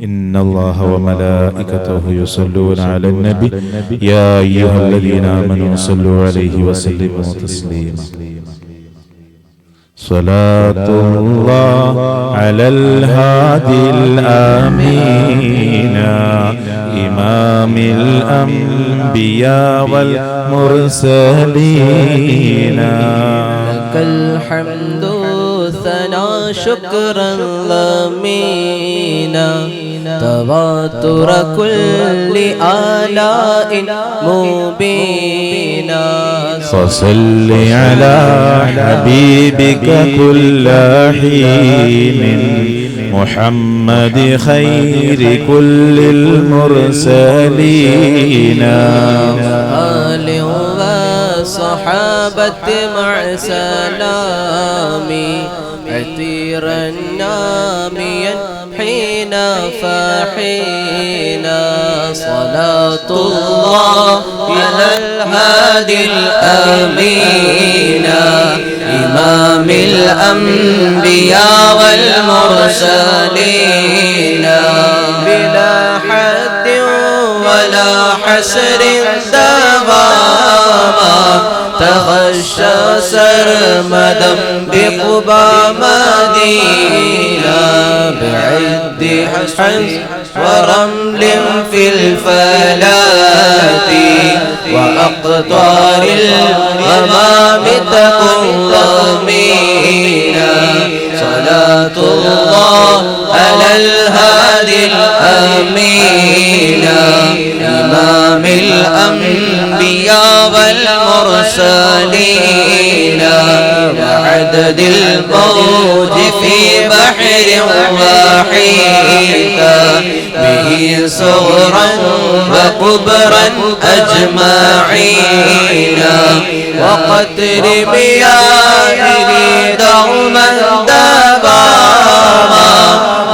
إن الله وملائكته يصلون على النبي يا أيها الذين آمنوا صلوا عليه وسلموا تسليما صلاة الله على الهادي الآمين إمام الأنبياء والمرسلين لك الحمد ثناء شكرا لمينا تواتر كل آلاء مبينا فصل على حبيبك كل حين محمد خير كل المرسلين آل وصحابة مع سلامي عطيرا ناميا حين فحينا صلاة الله على الهادي الأمين إمام الأنبياء والمرسلين بلا حد ولا حسر دواما تغشى سرمدا بقبى مدينة بعد حسن ورمل في الفلات وأقطار الغمام تقضمينا صلاة الله على الهادي الأمين إمام الأنبياء والمرسلين وعدد الموج في بحر واحد به صغرا وكبرا أجمعين وقدر مياه دوما دبابا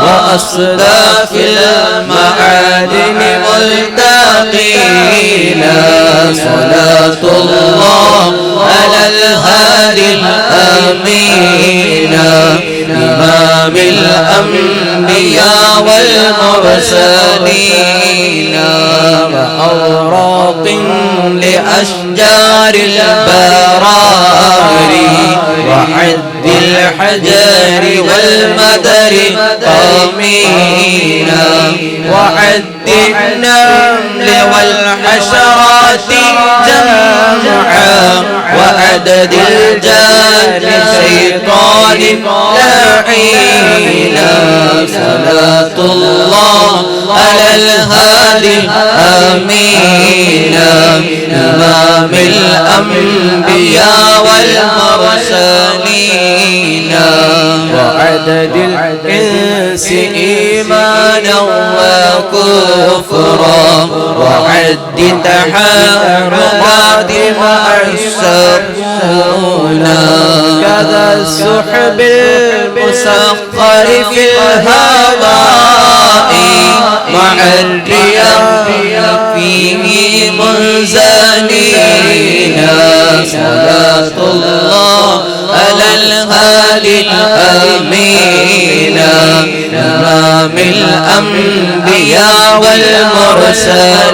وأصداف المعادن ملتقين صلاة الله على الهادي الأمين إمام الأنبياء والمرسلين وأوراق لأشجار البراري وعد الحجر والمدر قومين وعد النمل والحشرات جمعا وعدد الجان شيطان لعينا صلاة الله على الهادي الأمين إمام الأنبياء والمرسلين وعدد الإنس إيمانا وكفرا وعد تحرقات مع السكونا كذا السحب المسخر في الهواء مع الرياح فيه منزلين صلاة الله على الهادي الأمين إمام الأنبياء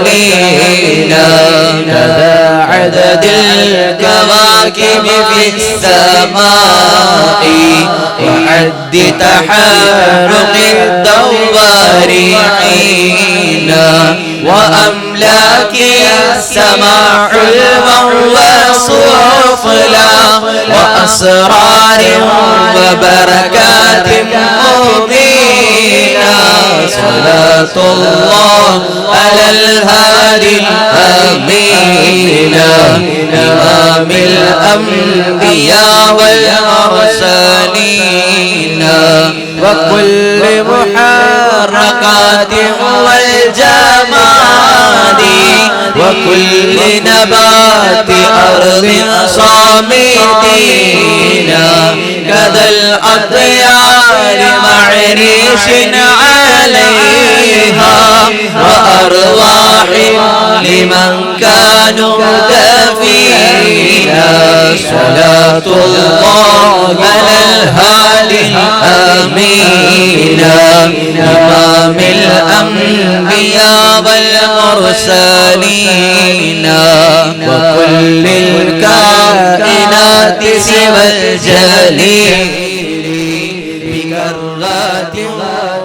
والمرسلين كذا عدد الكواكب في السماء وعد تحرق الدوار حين وأملاك السماع وصفلا وأسرار وبركات مبينة صلاة الله على الهادي الأمين إمام الأنبياء والمرسلين وكل محركات والجماد وكل نبات أرض صامتين كذا الأطيار مع ريش عليها وأرواح لمن كانوا دفينا صلاة الله على الهادي الأمين إمام والمرسلين وكل الكائنات سوى الجليل بكرات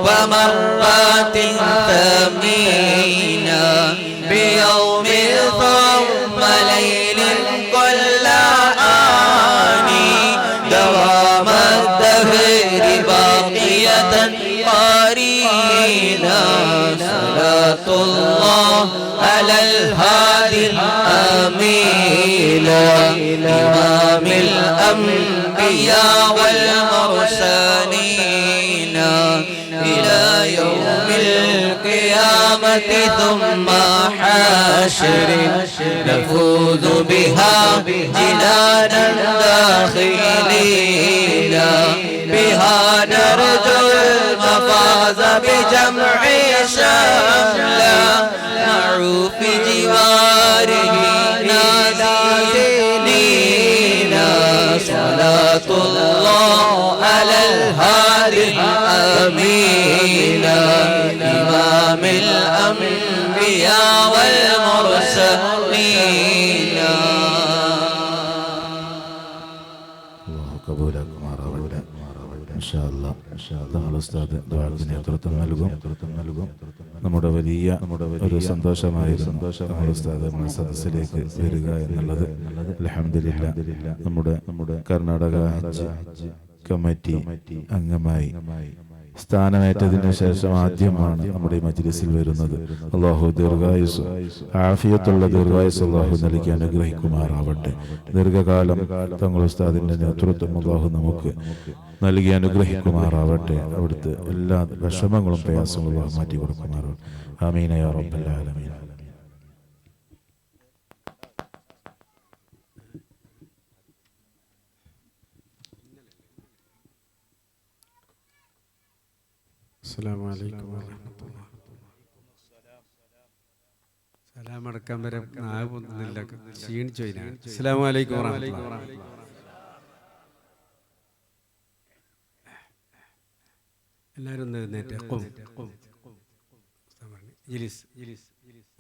ومرات ثمينا بيوم ثم ليل كل آني دوام الدهر باقية قرينا صلاة الله على الهادي الأمين إمام الأنبياء والمرسلين إلى يوم القيامة ثم حشر نفوز بها جنانا داخلين بها نرجو المفاز بجمع شملا معروف جواره نازلين صلاة الله على الهادي الأمين إمام الأنبياء والمرسلين. الله കബൂലാക്കുമാറാവട്ടെ. ഇൻഷാ അല്ലാഹ് തങ്ങൾ ഉസ്താദ് ദുആക്ക് നേതൃത്വം നൽകും. നമ്മുടെ വലിയ ഒരു സന്തോഷമായിരുന്നു തങ്ങൾ ഉസ്താദ് നമ്മുടെ സദസ്സിലേക്ക് വരിക എന്നുള്ളത്. അൽഹംദുലില്ലാഹ് നമ്മുടെ കർണാടക ഹജ്ജ് കമ്മിറ്റി അംഗമായി സ്ഥാനമേറ്റതിനു ശേഷം ആദ്യമാണ് നമ്മുടെ ഈ മജ്ലിസിൽ വരുന്നത്. അല്ലാഹു ദീർഘായുസ് ആഫിയത്തുള്ള ദീർഘായുസ് അല്ലാഹു നൽകി അനുഗ്രഹിക്കുമാറാവട്ടെ. ദീർഘകാലം തങ്ങൾ ഉസ്താദിന്റെ നേതൃത്വം അല്ലാഹു നമുക്ക് നൽകി അനുഗ്രഹിക്കുമാറാവട്ടെ. അവിടുത്തെ എല്ലാ വിഷമങ്ങളും പ്രയാസങ്ങളും അല്ലാഹു മാറ്റി കൊടുക്കുമാറാവട്ടെ. ആമീൻ യാ റബ്ബൽ ആലമീൻ. അസ്സലാമു അലൈക്കും വറഹ്മത്തുള്ളാഹി. സലാം അടക്കാൻ വരെ നാവുന്നില്ല, ക്ഷീണിച്ചു. അസ്സലാമു അലൈക്കും വറഹ്മത്തുള്ളാഹി. എല്ലാവരും ഒന്ന് എഴുന്നേറ്റ്.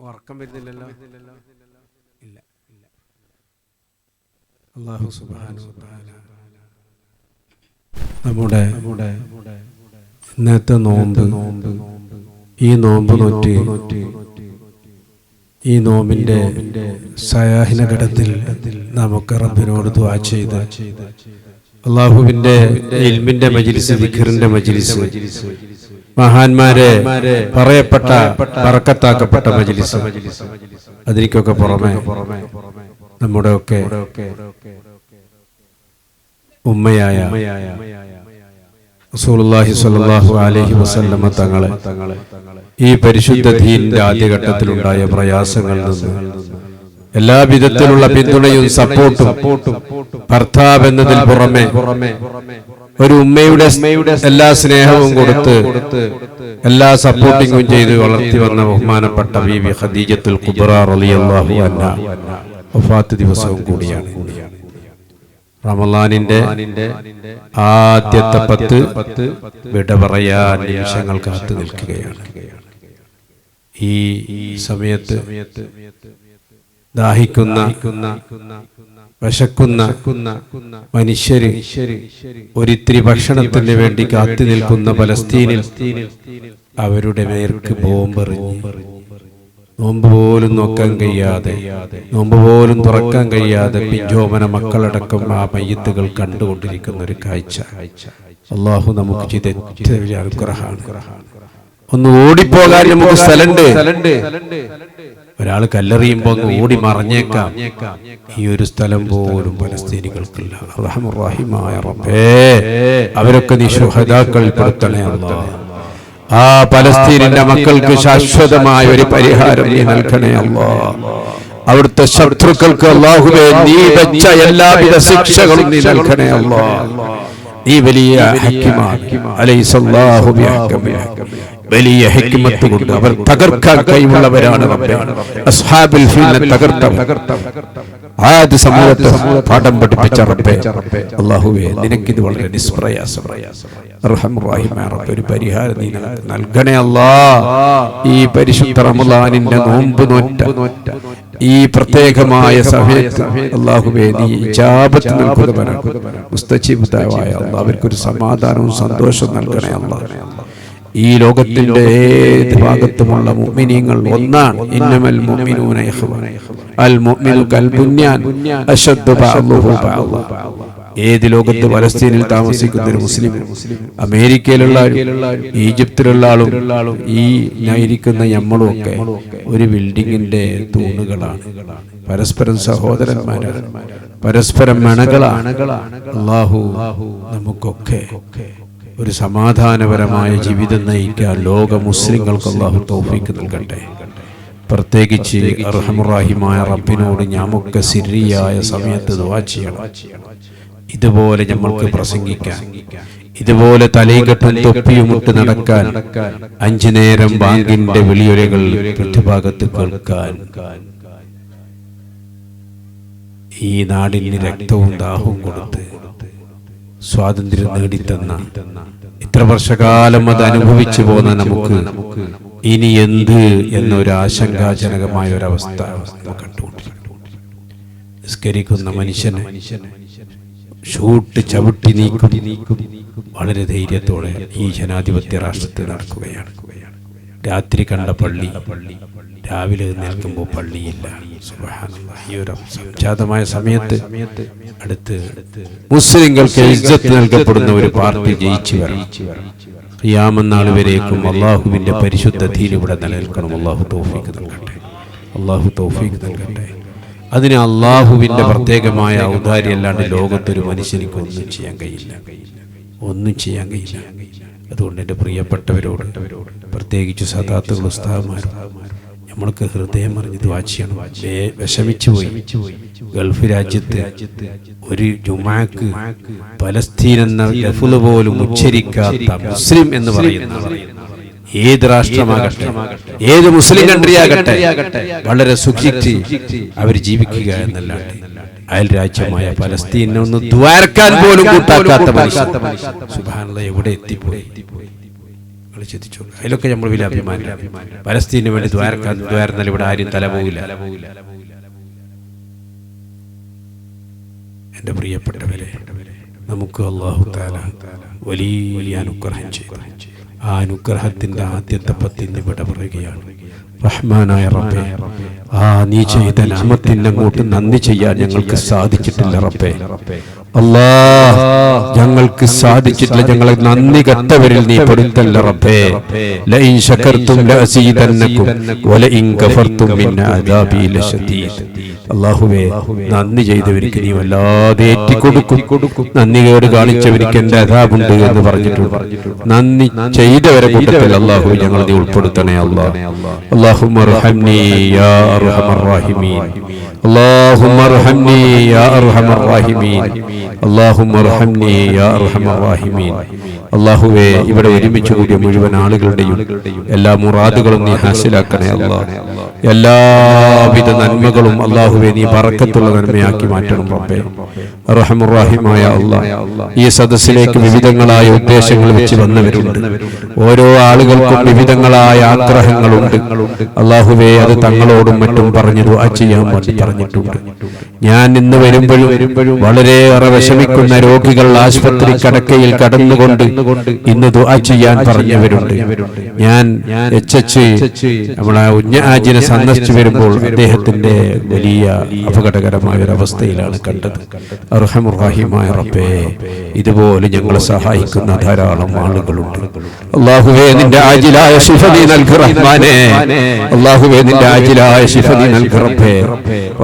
ഉറക്കം വരുന്നില്ലല്ലോ? ഇല്ല. അല്ലാഹു സുബ്ഹാനഹു വ തആല നമ്മുടെ ഇന്നത്തെ നോമ്പ്, ഈ നോമ്പ് നോറ്റ് ഈ നോമ്പിന്റെ സയാഹിന ഘട്ടത്തിൽ നമുക്ക് റബ്ബിനോട് ദുആ ചെയ്ത് അല്ലാഹുവിന്റെ ഇൽമിന്റെ മജ്ലിസ്, ദിക്റിന്റെ മജ്ലിസ്, മഹാന്മാരെ പറയപ്പെട്ട ബറക്കത്താക്കപ്പെട്ട മജ്ലിസ്, അതിലേക്കൊക്കെ പുറമെ നമ്മുടെ ഒക്കെ ഉമ്മയായ റസൂലുള്ളാഹി സ്വല്ലല്ലാഹു അലൈഹി വസല്ലമ തങ്ങളെ ഈ പരിശുദ്ധ ദീനിന്റെ ആദ്യഘട്ടത്തിലുണ്ടായ പ്രയാസങ്ങളിൽ നിന്ന് എല്ലാ വിധത്തിലുള്ള പിന്തുണയും സപ്പോർട്ടും ഭർത്താവ് എന്നതിൽ പുറമെ ഒരു ഉമ്മയുടെ എല്ലാ സ്നേഹവും കൊടുത്ത് എല്ലാ സപ്പോർട്ടിങ്ങും ചെയ്ത് വളർത്തി വന്ന ബഹുമാനപ്പെട്ട ബീവി ഖദീജത്തുൽ കുബ്ര റളിയല്ലാഹു അൻഹ വഫാത്ത് ദിവസവും കൂടിയാണ്. റമളാനിന്റെ ആദ്യത്തെ 10 വിട പറയാൻ നിമിഷങ്ങൾ കാത്തു നിൽക്കുകയാണ്. ഈ സമയത്ത് ദാഹിക്കുന്ന, വിശക്കുന്ന മനുഷ്യര് ഒരിത്തിരി ഭക്ഷണത്തിന് വേണ്ടി കാത്തു നിൽക്കുന്ന പലസ്തീനിൽ അവരുടെ മേർക്ക് ബോംബെറിഞ്ഞ് നോമ്പ് പോലും നോക്കാൻ കഴിയാതെ, നോമ്പ് പോലും തുറക്കാൻ കഴിയാതെ പിഞ്ചോമന മക്കളടക്കം ആ മയ്യത്തുകൾ കണ്ടുകൊണ്ടിരിക്കുന്ന ഒരു കാഴ്ച അല്ലാഹു നമുക്ക് ചെയ്ത വലിയ അനുഗ്രഹമാണ്. ഒന്ന് ഓടിപ്പോകാൻ നമുക്ക് സ്ഥലമുണ്ട്. ഒരാൾ കല്ലെറിയുമ്പോ ഒന്ന് ഓടി മറിഞ്ഞേക്കാം. ഈ ഒരു സ്ഥലം പോലും പലസ്തീനികൾക്കില്ല. റഹ്മാൻ റഹീമായ റബ്ബേ, അവരൊക്കെ നീ ശുഹദാക്കൾ പെടുത്തണേ അല്ലാഹ്. ആ പലസ്തീനിന്റെ മക്കൾക്ക് ശാശ്വതമായ ഒരു പരിഹാരം നീ നൽകണേ അല്ലാഹ്. അവിടുത്തെ ശത്രുക്കൾക്ക് അല്ലാഹുവേ നീ വെച്ച എല്ലാവിധ ശിക്ഷകളും നീ നൽകണേ അല്ലാഹ്. നീ വലിയ ഹക്കീമാണ്. അലൈഹിസ്സലാഹു ബിഹക്കമി, വലിയ ഹിക്മത്ത് കൊണ്ട് അവർ തകർക്കാൻ കഴിവുള്ളവരാണ് റബ്ബേ. അസ്ഹാബുൽ ഫീൽ തകർത്തവർ, ആദ്യ സമൂഹത്തെ പാഠം പഠിപ്പിച്ച റബ്ബേ അല്ലാഹുവേ, നിനക്കിത് വളരെ നിഷ്പ്രയാസം. അർഹമർ റഹീമായ റബ്ബേ ഒരു പരിഹാരം നീ നൽകണേ അല്ലാഹ്. ഈ പരിശുദ്ധ റമളാനിന്റെ നോമ്പ് നോറ്റ ഈ പ്രത്യേകമായ സമയത്ത് അല്ലാഹുവേ നീ ഇജാബത്ത് നൽകുന്നവനാണ്. മുസ്തജീബായ അല്ലാഹ് അവർക്കൊരു സമാധാനവും സന്തോഷവും നൽകണേ അല്ലാഹ്. ഈ ലോകത്തിന്റെ ഏത് ഭാഗത്തുമുള്ള മുഅ്മിനീങ്ങൾ ഒന്നാണ്. ഇന്നമൽ മുഅ്മിനൂന ഇഖ്വാൻ അൽ മുഅ്മിനു കൽ ബുന്യാൻ അശദ്ദു ബഅ്ദുഹു ബഅ്ദ. ഏത് ലോകത്ത് പലസ്തീനിൽ താമസിക്കുന്ന ഒരു മുസ്ലിം, അമേരിക്കയിലുള്ള ഈജിപ്തിലുള്ള ആളും ഈ ഇരിക്കുന്ന നമ്മളും ഒക്കെ ഒരു ബിൽഡിങ്ങിന്റെ തൂണുകളാണ്. പരസ്പരം സഹോദരന്മാരാണ്, പരസ്പരം മണകളാണ്. അല്ലാഹു നമുക്കൊക്കെ ഒരു സമാധാനപരമായ ജീവിതം നയിക്കാൻ ലോക മുസ്ലിങ്ങൾക്ക് അല്ലാഹു തൗഫീഖ് നൽകട്ടെ. പ്രത്യേകിച്ച് അർഹമർ റഹീമായ റബ്ബിനോട് ഞാമൊക്കെ സിർരിയായ സമയത്ത് ദുആ ചെയ്യണം. ഇതുപോലെ നമ്മൾക്ക് പ്രസംഗിക്കാൻ, ഇതുപോലെ തലയികെട്ടും തൊപ്പിയുമിട്ട് നടക്കാൻ, 5 നേരം ബാങ്കിന്റെ വിളിയൊലകൾ ചുറ്റുഭാഗത്ത് കേൾക്കാൻ, ഈ നാടിന് രക്തവും ദാഹവും കൊടുത്ത് സ്വാതന്ത്ര്യം നേടിത്തന്ന, ഇത്ര വർഷകാലം അത് അനുഭവിച്ചു പോന്ന നമുക്ക് ഇനി എന്ത് എന്നൊരു ആശങ്കാജനകമായ ഒരവസ്ഥ കണ്ടുകൊണ്ടിരിക്കുന്നു. നിസ്കരിക്കുന്ന മനുഷ്യനെ ഷൂട്ട് ചവിട്ടി നീക്കും വളരെ ധൈര്യത്തോടെ ഈ ജനാധിപത്യ രാഷ്ട്രത്തിൽ നടക്കുകയാണ്. രാത്രി കണ്ട പള്ളി രാവിലെ നിൽക്കുമ്പോൾ പള്ളിയില്ല. സുബ്ഹാനല്ലാഹ്. ഈ ഒരു സംജാതമായ സമയത്ത് അടുത്ത് മുസ്ലിങ്ങൾക്ക് ഇജ്ജത്ത് നൽകപ്പെടുന്ന ഒരു പാർട്ടി ജയിച്ചു വരണം. ഖിയാമത്ത് നാൾ വരേക്കും അല്ലാഹുവിന്റെ പരിശുദ്ധ ദീൻ ഇവിടെ നിലനിൽക്കണം. അല്ലാഹു തൗഫീഖ് നൽകട്ടെ. അല്ലാഹു തൗഫീഖ് നൽകട്ടെ. അതിന് അല്ലാഹുവിന്റെ പ്രത്യേകമായ ഔദാര്യം അല്ലാണ്ട് ലോകത്തൊരു മനുഷ്യനിക്ക് ഒന്നും ചെയ്യാൻ കഴിയില്ല, ഒന്നും ചെയ്യാൻ കഴിയില്ല. അതുകൊണ്ട് എൻ്റെ പ്രിയപ്പെട്ടവരോട്, പ്രത്യേകിച്ച് സദാത്തുകൾ ഉസ്താദുമാരും, നമ്മൾക്ക് ഹൃദയം അറിഞ്ഞ് ദുആ ചെയ്യണം. വിഷമിച്ചു പോയി. ഗൾഫ് രാജ്യത്ത് ഒരു ജുമാക്ക് പലസ്തീൻ എന്ന ലഫ്ള് പോലും ഉച്ചരിക്കാത്ത മുസ്ലിം എന്ന് പറയുന്ന ഏത് രാഷ്ട്രമാകട്ടെ, ഏത് മുസ്ലിം കൺട്രി ആകട്ടെ, വളരെ സൂക്ഷിച്ച് അവർ ജീവിക്കുക എന്നല്ലാണ്ട് അയൽ രാജ്യമായ പലസ്തീനെ ഒന്ന് ദ്വാരക്കാൻ പോലും കൂട്ടാക്കാത്ത മനുഷ്യൻ സുബ്ഹാനല്ലാഹ് എവിടെ എത്തിപ്പോയി ചിന്തിച്ചു. അതിലൊക്കെ നമ്മൾ വലിയ അഭിമാനം. പലസ്തീനു വേണ്ടി ദ്വാരന്നാൽ ഇവിടെ ആരും തല പോകില്ല. എൻ്റെ പ്രിയപ്പെട്ടവരെ, നമുക്ക് അല്ലാഹു തആല വലിയ അനുഗ്രഹം ചെയ്തു. ആ അനുഗ്രഹത്തിന്റെ ആദ്യത്തെ 10 ഇവിടെ പറയുകയാണ്. റഹ്മാനായ റബ്ബേ, നീ ചെയ്ത നിഅമത്തിന് അങ്ങോട്ട് നന്ദി ചെയ്യാൻ ഞങ്ങൾക്ക് സാധിച്ചിട്ടില്ല റബ്ബേ. അല്ലാഹ്, ഞങ്ങൾക്ക് സാധിച്ചിട്ടില്ല. ഞങ്ങളെ നന്ദി കെട്ടവരിൽ നീ പെടുത്തല്ല റബ്ബേ. ലഇൻ ശകർതും ലഅസീദന്നകും വലഇൻ കഫർതും മിൻ അദാബി ലശദീദ്. അല്ലാഹുവേ, നന്ദി ചെയ്തവർക്ക് നീ വല്ലാതെ ഏറ്റിക്കൊടുക്കും. നന്ദി കേട് കാണിച്ചവർക്ക് എന്റെ അദാബുണ്ട് എന്ന് പറഞ്ഞിട്ടുണ്ട്. നന്ദി ചെയ്തവരെ കൂട്ടത്തിൽ അല്ലാഹു ഞങ്ങൾ നീ ഉൾപ്പെടുത്തണേ അല്ലാഹ്. اللهم ارحمني يا ارحم الراحمين. اللهم ارحمني يا ارحم الراحمين. اللهم ارحمني يا ارحم الراحمين. അല്ലാഹുവേ, ഇവിടെ ഒരുമിച്ച് കൂടിയ മുഴുവൻ ആളുകളുടെയും എല്ലാ മുറാദുകളും നീ ഹാസിലാക്കണേ അല്ലാഹ്. എല്ലാവിധ നന്മകളും അല്ലാഹുവേ നീ ബറക്കത്തുള്ള നന്മയാക്കി മാറ്റണം റബ്ബേ. അർഹമർ റഹീമായ അല്ലാഹ്, ഈ സദസ്സിലേക്ക് വിവിധങ്ങളായ ഉദ്ദേശങ്ങൾ വെച്ച് വന്നവരുണ്ട്. ഓരോ ആളുകൾക്കും വിവിധങ്ങളായ ആഗ്രഹങ്ങളുണ്ട്. അല്ലാഹുവേ, അത് തങ്ങളോടും മറ്റും പറഞ്ഞു ദുആ ചെയ്യാൻ വേണ്ടി പറഞ്ഞിട്ടുണ്ട്. ഞാൻ ഇന്ന് വരുമ്പോഴും വളരെയേറെ വിഷമിക്കുന്ന രോഗികൾ ആശുപത്രി കടക്കയിൽ കടന്നുകൊണ്ട് ഇന്ന് ദുആ ചെയ്യാൻ പറഞ്ഞവരുണ്ട്. ഞാൻ നമ്മളെ ഉഞ്ഞാജിനെ സന്ദർശിച്ചു വരുമ്പോൾ അദ്ദേഹത്തിന്റെ വലിയ അപകടകരമായ ഒരു അവസ്ഥയിലാണ് കണ്ടത്. അർഹമർ റഹീമായ റബ്ബേ, ഇതുപോലെ ഞങ്ങളെ സഹായിക്കുന്ന ധാരാളം ആളുകളുണ്ട്. അല്ലാഹുവേ, നിന്റെ ആജിലായ ശിഫ നീ നൽകു റഹ്മാനേ. അല്ലാഹുവേ, നിന്റെ ആജിലായ ശിഫ നീ നൽകു റബ്ബേ.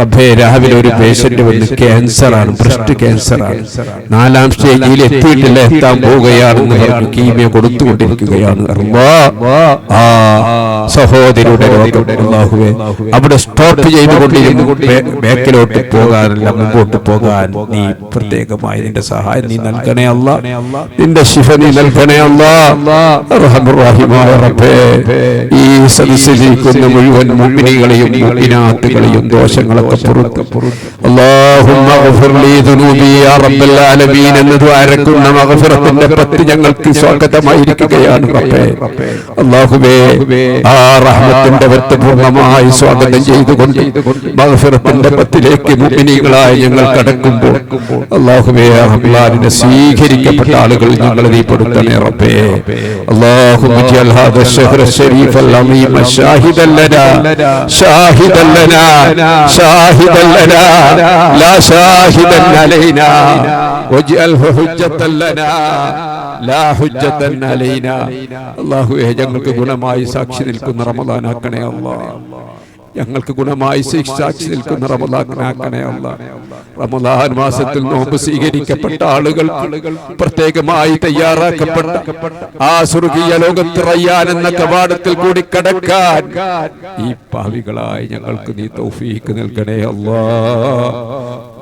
റബ്ബേ, രാവിലെ ഒരു പേഷ്യന്റ് വന്ന് ക്യാൻസറാണ്, ബ്രസ്റ്റ് ക്യാൻസറാണ്, 4ാം സ്റ്റേജിൽ എത്തിയിട്ടില്ല, എത്താൻ പോവുകയാണെന്ന് പറഞ്ഞു കീമിയ കൊടുത്തുകൊണ്ടിരിക്കുകയാണ്. ആ സഹോദരിയുടെ രോഗം അല്ലാഹുവേ അവിടെ സ്റ്റോപ്പ് ചെയ്തുകൊണ്ടിരുന്നു. ബാക്കിലോട്ട് പോകാനല്ല, മുമ്പോട്ട് പോകാൻ നീ പ്രത്യേകമായി നിന്റെ സഹായം നീ നൽകണേ അല്ലാഹ്. നിന്റെ ശിഫ നീ നൽകണേ അല്ലാഹ്. അർഹമർ റഹീമായ റബ്ബേ, ഈ സദസ്സിലിരിക്കുന്ന മുഴുവൻ മുഅ്മിനീകളെയും മുഅ്മിനാത്തുകളെയും ദോഷങ്ങളെ പുറത്ത് അല്ലാഹുമ്മ ഗഫിർ ലീ ദുനൂബി യാ റബ്ബൽ ആലമീൻ എന്ന് ദുആരക്കുന്ന മഗ്ഫിറത്തിന്റെ പത്ത് ഞങ്ങൾക്ക് സ്വാഗതമായിരിക്കുകയാണ് റബ്ബേ. അല്ലാഹുവേ ആ റഹ്മത്തിന്റെ പത്ത് പൂർണ്ണമായി സ്വാഗതം ചെയ്തുകൊണ്ട് മഗ്ഫിറത്തിന്റെ പത്തിലേക്ക് മുഅ്മിനീകളായി ഞങ്ങൾ കടക്കുമ്പോൾ അല്ലാഹുവേ റഹ്മാനിനെ സ്വീകരിക്കപ്പെട്ട ആളുകൾ ഞങ്ങളെ നീ പെടുത്തണേ റബ്ബേ. അല്ലാഹുമ്മ ജഅൽ ഹാദാ الشهر الشريف العظيم شاهدا لنا شاهدا لنا شاهدا لنا لا شاهدا علينا واجعله حجة لنا لا حجة علينا. അല്ലാഹുവേ ഞങ്ങൾക്ക് ഗുണമായി സാക്ഷി നിൽക്കുന്ന റമദാനാക്കണേ അല്ലാഹ്. ഞങ്ങൾക്ക് ഗുണമായി സാക്ഷി നിൽക്കുന്ന റമദാനാക്കണേ അല്ലാഹ്. റമദാൻ മാസത്തിൽ നോമ്പ് സ്വീകരിക്കപ്പെട്ട ആളുകൾ പ്രത്യേകമായി തയ്യാറാക്കപ്പെട്ട ആ സ്വർഗീയ ലോകത്ത് റയ്യാൻ എന്ന കവാടത്തിൽ കൂടി കടക്കാൻ ഈ പാവികളായി ഞങ്ങൾക്ക് നീ തൗഫീഖ് നൽകണേ അല്ലാഹ്.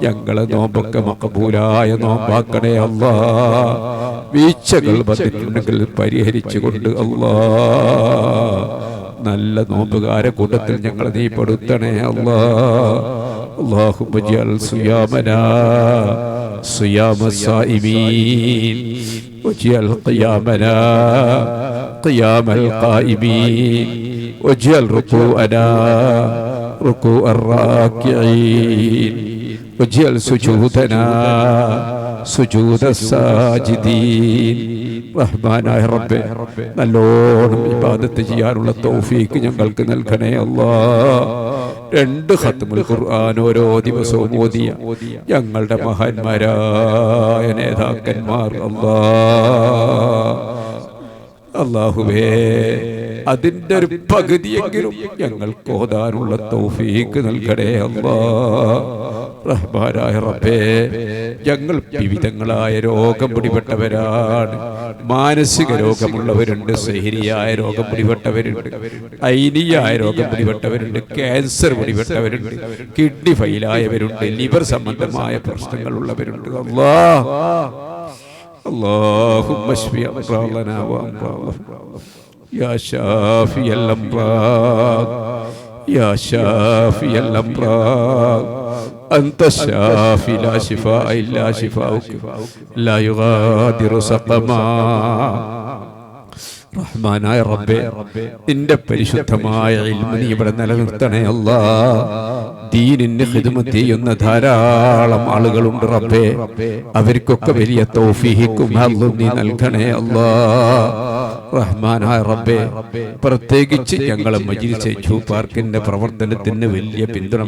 ഞങ്ങളെ നോമ്പൊക്കെ മഖബൂലായ നോമ്പാക്കണേ അല്ലാഹ്. വീഴ്ചകൾ വന്നിട്ടുണ്ടെങ്കിൽ പരിഹരിച്ചുകൊണ്ട് അല്ലാഹ് നല്ല നോമ്പുകാരെ കൂട്ടത്തിൽ ഞങ്ങൾ നീ പെടുത്തണേ അല്ലാഹ്. اللهم اجعل صيامنا صيام الصائمين واجعل قيامنا قيام القائمين واجعل ركوعنا ركوع الراكعين واجعل سجودنا سجود الساجدين. റഹ്മാനായ റബ്ബേ നല്ലോണം ഇബാദത്ത് ചെയ്യാനുള്ള തൗഫീക്ക് ഞങ്ങൾക്ക് നൽകണേ അല്ലാഹ്. 2 ഖത്മുൽ ഖുർആൻ ഓരോ ദിവസവും ഓതിയ ഞങ്ങളുടെ മഹാന്മാരായ നേതാക്കന്മാർ അല്ലാഹുവേ അതിന്റെ ഒരു പകുതിയെങ്കിലും ഞങ്ങൾക്ക് ഓതാനുള്ള തൗഫീക്ക് നൽകണേ അല്ലാഹ്. റഹ്മാനായ റബ്ബേ ഞങ്ങൾ വിവിധങ്ങളായ രോഗം പിടിപെട്ടവരാണ്. മാനസിക രോഗമുള്ളവരുണ്ട്, സഹരിയായ രോഗം പിടിപെട്ടവരുണ്ട്, ഐനിയായ രോഗം പിടിപെട്ടവരുണ്ട്, ക്യാൻസർ പിടിപെട്ടവരുണ്ട്, കിഡ്നി ഫെയിലായവരുണ്ട്, ലിവർ സംബന്ധമായ പ്രശ്നങ്ങളുള്ളവരുണ്ട്. اللهم اشف امراضنا وامراضهم يا شافي الامراض يا شافي الامراض أنت الشافي لا شفاء إلا شفاؤك لا يغادر سقما. റഹ്മാനായ റബ്ബേ നിന്റെ പരിശുദ്ധമായ ഇൽമ നീ ഇവിടെ നിലനിർത്തണേ അല്ലാഹ്. ദീനിന് ഖിദ്മത്ത് ചെയ്യുന്ന ധാരാളം ആളുകളുണ്ട് റബ്ബേ. അവർക്കൊക്കെ വലിയ തൗഫീഖും ഹദ്ദും നീ നൽകണേ അല്ലാഹ്. റഹ്മാനായ റബ്ബേ പ്രത്യേകിച്ച് ഞങ്ങളെ മജ്‌ലിസ് ജൂ പാർക്കിന്റെ പ്രവർത്തനത്തിന് വലിയ പിന്തുണ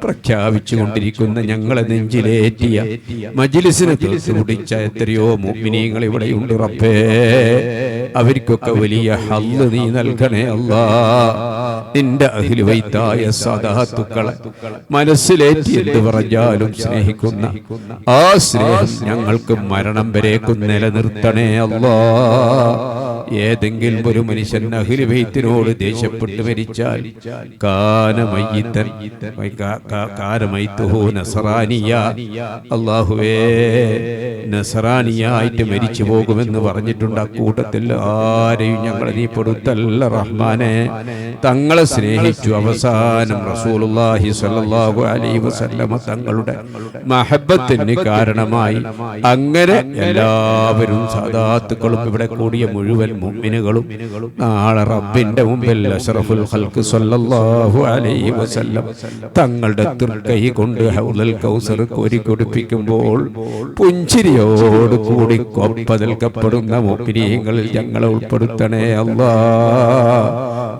പ്രഖ്യാപിച്ചുകൊണ്ടിരിക്കുന്ന ഞങ്ങളെ നെഞ്ചിലേറ്റിയ മജ്‌ലിസിനെ തുടിച്ച എത്രയോ മുഅ്മിനീങ്ങൾ ഇവിടെയുണ്ട് റബ്ബേ. അവർക്കൊക്കെ വലിയ ഹദ്ദ് നീ നൽകണേ അല്ലാഹ്. നിന്റെ അഹ്ലു ബൈത്തായ സദാത്തുക്കളെ മനസ്സിലേറ്റി എന്ത് പറഞ്ഞാലും സ്നേഹിക്കുന്ന ആ സ്നേഹം ഞങ്ങൾക്ക് മരണം വരേക്കും നിലനിർത്തണേ അല്ലാഹ്. ഏതെങ്കിലും ഒരു മനുഷ്യൻ അഹ്ലു ബൈത്തിനോട് ദേഷ്യപ്പെട്ട് മരിച്ചാൽ അല്ലാഹുവേ നസറാനിയായിട്ട് മരിച്ചു പോകുമെന്ന് പറഞ്ഞിട്ടുണ്ട്. ആ കൂട്ടത്തിൽ ആരെയും ഞങ്ങളെ നീ പെടുത്തല്ല റഹ്മാനെ. തങ്ങളെ സ്നേഹിച്ചു അവസാനം റസൂലുള്ളാഹി സ്വല്ലല്ലാഹു അലൈഹി വസല്ലമ തങ്ങളുടെ മഹബ്ബത്തിന് കാരണമായി അങ്ങനെ എല്ലാവരും സദാത്തുക്കളും ഇവിടെ കൂടിയ മുഴുവൻ മുഅ്മിനുകളും നാളെ റബ്ബിന്റെ മുമ്പിൽ അഷ്റഫുൽ ഖൽഖ് സ്വല്ലല്ലാഹു അലൈഹി വസല്ലം തങ്ങളുടെ തൃക്കൈ കൊണ്ട് ഹൗദുൽ കൗസർ കോരി കുടിപ്പിക്കുമ്പോൾ പുഞ്ചിരിയോട് കൂടി കൊപ്പതൽക്കപ്പെടുന്ന മുഅ്മിനീങ്ങളിൽ ഞങ്ങളെ ഉൾപ്പെടുത്തണേ അല്ലാഹ്.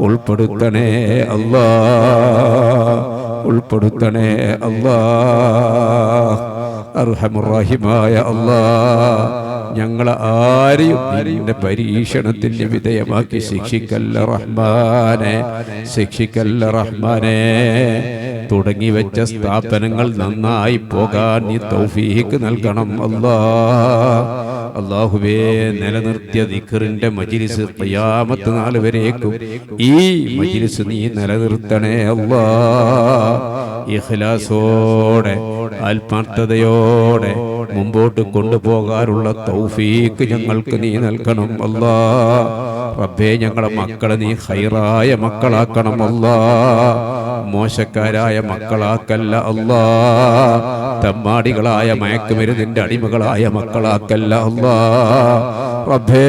ഉൾപ്പെടുത്തണേ അല്ലാഹ്. ഉൾപ്പെടുത്തണേ അല്ലാഹ്. അർഹമുർ റഹീമായ അല്ലാഹ് ഞങ്ങളെ ആരെയും നിന്റെ പരീക്ഷണത്തിന് വിധേയമാക്കി ശിക്ഷിക്കല്ല റഹ്മാനെ. ശിക്ഷിക്കല്ല റഹ്മാനെ. തുടങ്ങി വെച്ച സ്ഥാപനങ്ങൾ നന്നായി പോകാൻ നീ തൗഫീഖ് നൽകണം അല്ലാഹ്. അല്ലാഹുവേ നിലനിർത്തിയ ദിക്റിന്റെ മജ്‌ലിസ് ഖിയാമത്ത് നാൾ വരേക്കും ഈ മജ്‌ലിസ് നീ നിലനിർത്തണേ അല്ലാഹ്. ഇഖ്ലാസോടെ ആത്മാർത്ഥതയോടെ മുമ്പോട്ട് കൊണ്ടുപോകാനുള്ള തൗഫീഖ് ഞങ്ങൾക്ക് നീ നൽകണം അല്ലാഹ്. റബ്ബേ ഞങ്ങളെ മക്കളെ നീ ഖൈറായ മക്കളാക്കണം അല്ലാഹ്. മോശക്കാരായ മക്കളാക്കല്ല അല്ലാ, തെമ്മാടികളായ മയക്കുമരുന്നിന്റെ അടിമകളായ മക്കളാക്കല്ല അല്ലാ. റബ്ബേ,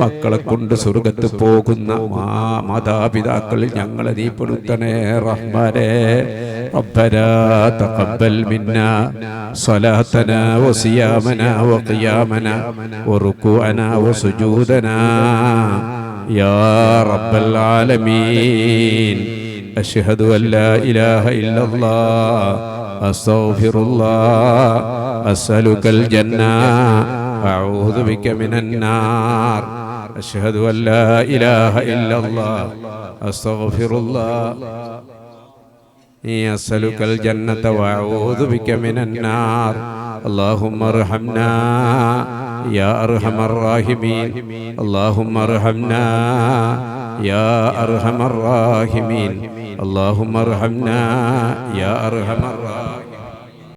മക്കളെ കൊണ്ട് സ്വർഗത്ത് പോകുന്ന മാതാപിതാക്കളിൽ ഞങ്ങളെ നീ പെടുത്തണേ റഹ്മാനേ. ربنا تقبل منا صلاتنا وصيامنا وقيامنا وركوعنا وسجودنا يا رب العالمين. أشهد أن لا إله إلا الله، أستغفر الله، أسألك الجنة، أعوذ بك من النار. أشهد أن لا إله إلا الله، أستغفر الله، أسألك الجنة وأعوذ بك من النار. اللهم ارحمنا يا أرحم الراحمين، اللهم ارحمنا يا أرحم الراحمين، اللهم ارحمنا يا أرحم الراحمين.